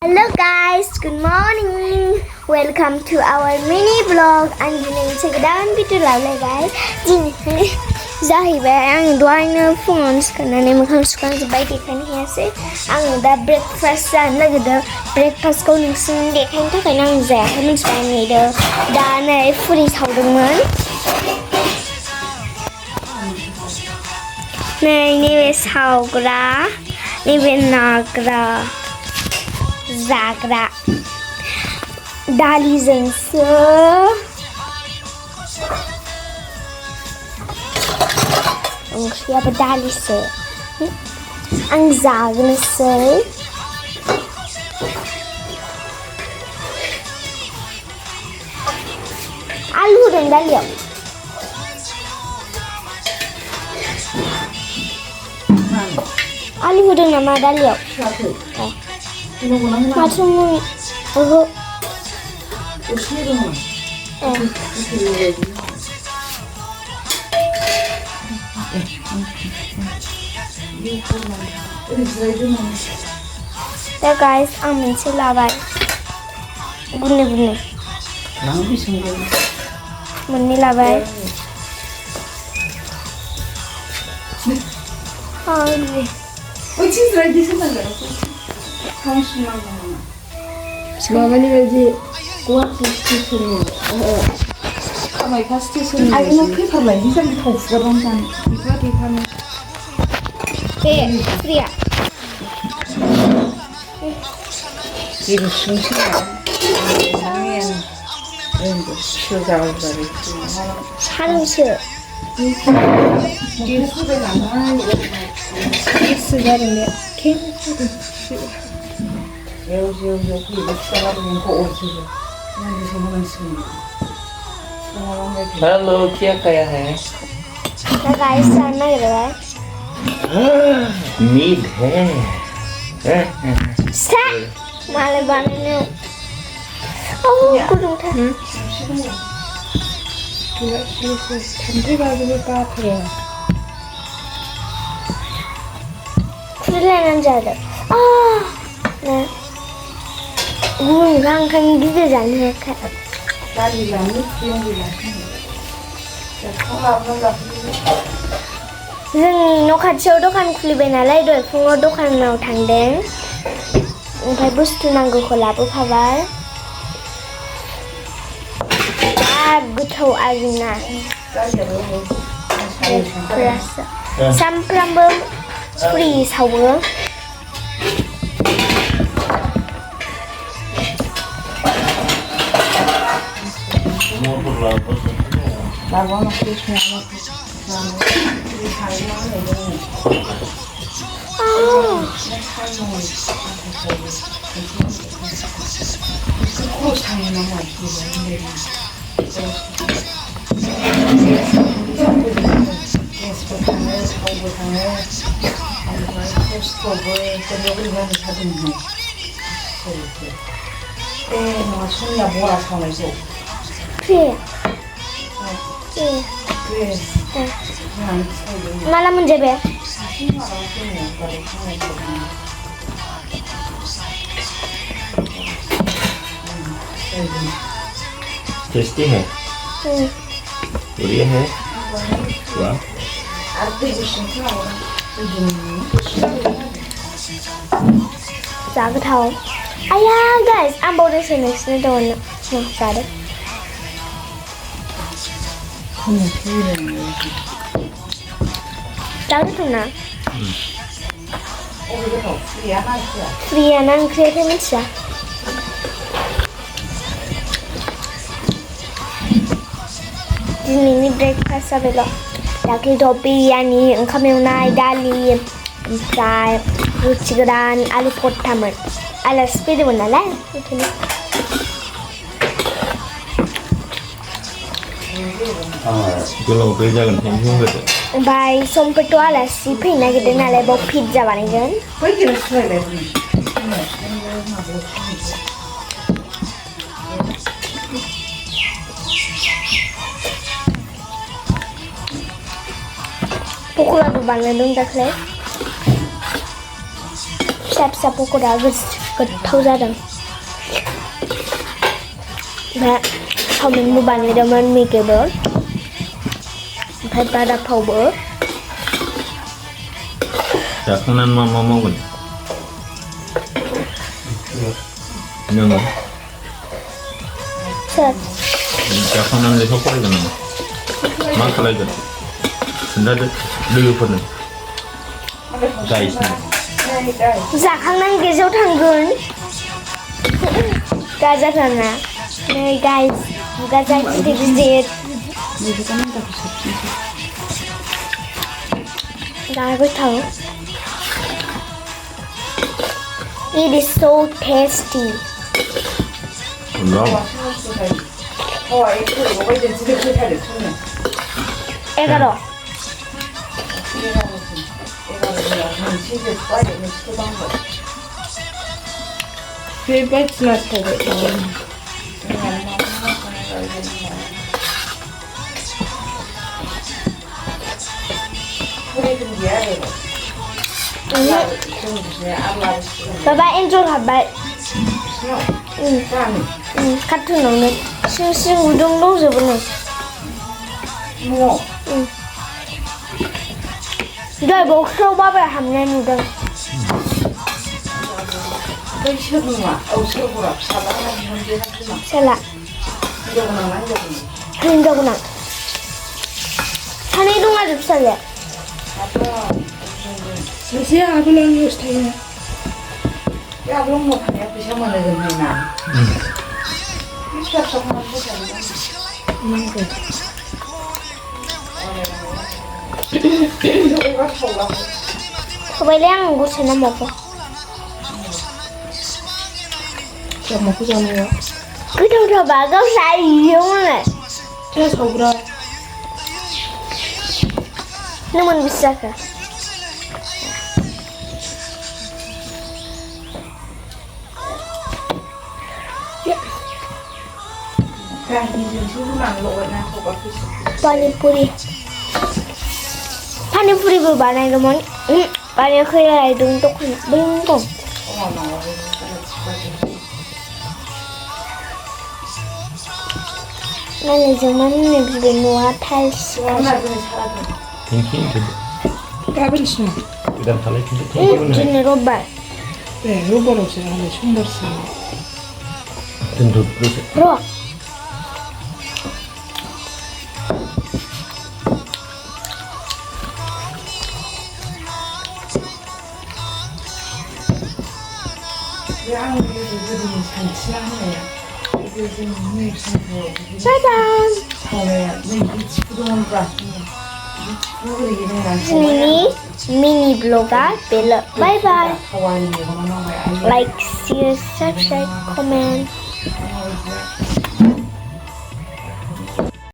Hello guys, good morning. Welcome to our mini vlog. I'm doing sekedar video lalu guys. Ini जाहैबाय आं दहायनो फुङावनो सिखारनानै मोखां सुखांजोब्बाय देखायनो हायासै आं दा ब्रेकफास्ट जानो नागिरदों ब्रेकफास्टखौ नोंसिनो देखायनो थाखायनो आं जायाखै मिथिबाय नेदों दा नै फुरि सावदोंमोन नै नैबे सावग्रा नैबे नाग्रा जाग्रा दालिजोंसो ओंख्रियाबो दालिसो आं जाग्रोनोसै आलु होदों दालियाव आलु होदों नामा दालियाव माथो ओहो दा गाइस आं मोनसे लाबाय गुन्दै गुन्दै मोननै लाबाय माबानि बायदि गुवाहाटि स्टेसननि कामाख्या स्टेसननि आइनाव पेपार बायदि जायो थाव फुगारनानै जानो बेफोर देखानो बे फ्रिया जेबो सुंसै फिसा जाबाय सानसो गेसफोर लानाय गेससो जादों बे जेव जेव जेव फैयोबा फिसा नोंखौ अरजोबो नांगौसो मोनांसिगोन हेलो क्या खाया है दा गाइस जानो नागिरबाय मीट है सा मालाय बानायनायाव गुदुंथार थाम्फै बाजोबो बाथारो खुलिलायनानै जादों गुबुननिखौ ओंखायनो गिदिर जानो हायाखै दालि जानो जोंनि न' खाथियाव दखान खुलिबाय नालाय दहाय फुङाव दखानाव थांदों ओमफ्राय बुस्थु नांगौखौ लाबोफाबाय बिराद गोथाव आरोना सामफ्रामबो फुरि सावो सोरनिया बरा सावनायखौ माला मोनजाबे टेस्टी है बढ़िया है वाह जा गोथाव आया गाइस आं बावदोंसो नोंसिनो दंनो जादों जा गोथावना फ्रियाना ओंख्रियाखै मिथिया दिनैनि ब्रेकफास्टआ बेल' दाख्लैथ' बिरियानि ओंखाम एवनाय दालि ओमफ्राय रुथि गोरान आलु परथामोन आलासि फैदोंमोन नालाय बेखायनो गोलाव दै जागोन टेनसन होदो ओमफ्राय समफोरथ' आलासि फैनो नागिरदों नालाय बाव पिज्जा बानायगोन पक'राबो बानायदों दाख्लै फिसा फिसा पक'रा गोथाव जादों दा चावमिनबो बानायदोंमोन मेगिबो ओमफ्राय बादा पावबो जाखांनानै मा मावगोन नोङो सोर जाखांनानै लेखा फरायगोन नामा मा खालायगोन खोन्थादो लोगोफोरनो गाइसनो जाखांनानै गेजेराव थांगोन गाजाफ्राना नै गाइस गाजा गिदिर गिदिर जा गोथाव It is so tasty वाव 이거 먹어야 집에 그렇게 처음에 11 왜 배치나 타고 Baba enjoy habis 같은 놈은 싱싱 우동 넣어줘보네 뭐 너 목소 밥을 함내 우동 그 시어부나 시어부라 사바나 문제 하지마 셀라 이거구나 만져보네 그런다구나 산에 동아 줍살래 Saya bilang lu stay. Ya belum mau kan ya bisa mana dengan. Bisa sama bisa. Mangga. Kebayang gue sana mau apa? Sama aku sama ya. Kita udah bagus sayang mana? Saya sobra. Namun bisa kah? 파니푸리 파니푸리를 말하면 만약 그래 똑똑한 거 나는 정말 냄새 놓아 탈수 땡킹 까버리시나. 그다음 달래 근데 땡킹은 해 진짜 로발 네, 로버로 제가 한번 충돌했어요. 든도 그러세 로 짜잔 미니 블로가 벨러 바이바이 like, share, subscribe, comment